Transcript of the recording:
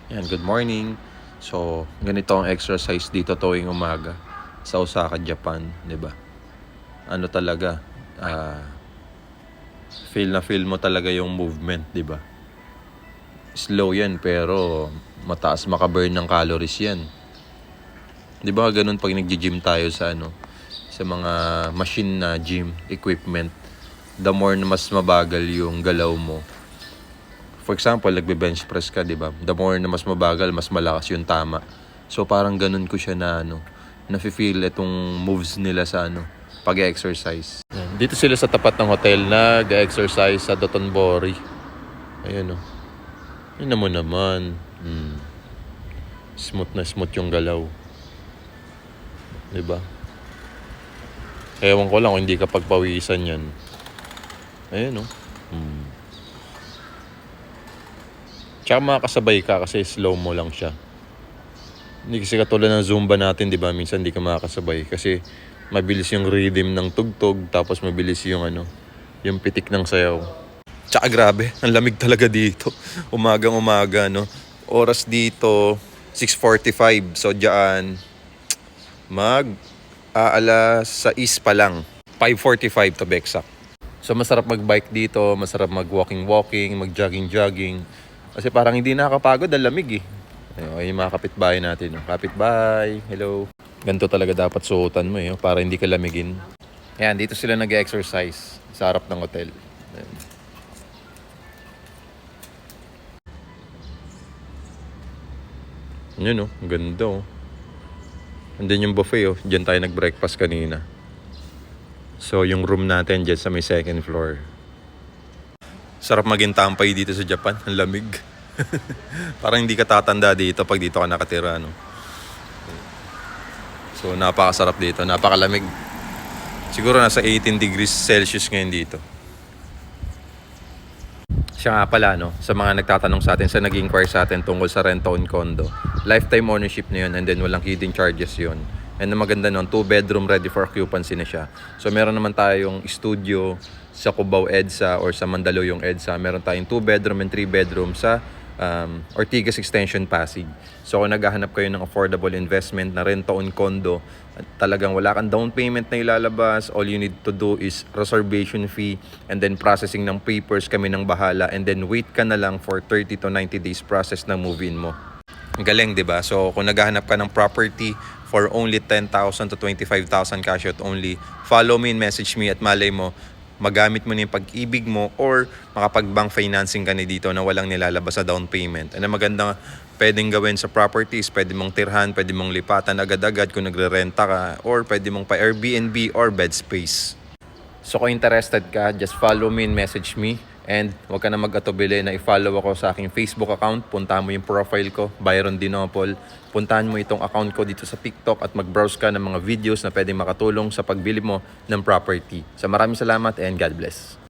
Yan, good morning. So, ganito ang exercise dito tuwing umaga sa Osaka, Japan, 'di ba? Ano talaga, feel na feel mo talaga yung movement, 'di ba? Slow 'yan pero mataas makaburn ng calories 'yan. 'Di ba ganun pag nagji-gym tayo sa sa mga machine na gym equipment, the more na mas mabagal yung galaw mo. For example, nagbe-bench press ka, 'di ba? The more na mas mabagal, mas malakas yung tama. So parang ganun ko siya na nafe-feel itong moves nila sa pag-exercise. Dito sila sa tapat ng hotel nag-exercise sa Dotonbori. Ayun oh. Yun mo naman. Smooth na smooth yung galaw. 'Di ba? Ewan ko lang kung hindi ka pagpawisan yan. Ayun oh. Tsaka makakasabay ka kasi slow mo lang siya. Hindi kasi katulad ng Zumba natin, di ba? Minsan hindi ka makakasabay kasi mabilis yung rhythm ng tugtog tapos mabilis yung yung pitik ng sayaw. Tsaka grabe, ang lamig talaga dito. Umagang umaga, no? Oras dito, 6:45. So diyan, alas 6 pa lang. 5:45 to be exact. So masarap magbike dito, masarap mag-walking, mag-jogging. Kasi parang hindi nakakapagod, ang lamig eh. Ayun, yung mga kapitbahay natin. Kapitbahay, hello. Ganito talaga dapat suotan mo para hindi ka lamigin. Ayan, dito sila nag-exercise sa harap ng hotel. Ayan. Yun ang ganda Andun yung buffet Diyan tayo nag-breakfast kanina. So yung room natin dyan sa may second floor. Sarap maging tampay dito sa Japan. Ang lamig. Parang hindi ka tatanda dito pag dito ka nakatira, no? So, napakasarap dito. Napakalamig. Siguro nasa 18 degrees Celsius ngayon dito. Siya nga pala, no? Sa mga nagtatanong sa atin, sa nag-inquire sa atin tungkol sa rent-own condo. Lifetime ownership na yun and then walang hidden charges yun. And ang maganda nun, 2-bedroom ready for occupancy na siya. So meron naman tayong studio sa Cubao EDSA or sa Mandaluyong EDSA. Meron tayong 2-bedroom and 3-bedroom sa Ortigas Extension Pasig. So kung naghahanap kayo ng affordable investment na rent-own condo, talagang wala kang down payment na ilalabas, all you need to do is reservation fee and then processing ng papers, kami nang bahala, and then wait ka na lang for 30 to 90 days process ng move-in mo. Ang galing, 'di ba? So kung naghahanap ka ng property for only 10,000 to 25,000 cash out only, follow me and message me at malay mo magamit mo na yung pag-ibig mo or makapag-bank financing ka na dito na walang nilalabas sa down payment. Ano maganda pwedeng gawin sa properties, pwede mong tirhan, pwede mong lipatan agad-agad kung nagre-renta ka, or pwede mong pa Airbnb or bed space. So kung interested ka, just follow me and message me. And huwag ka na mag-atubili na i-follow ako sa aking Facebook account. Puntahan mo yung profile ko, Byron Dinopol. Puntahan mo itong account ko dito sa TikTok at mag-browse ka ng mga videos na pwedeng makatulong sa pagbili mo ng property. So maraming salamat and God bless.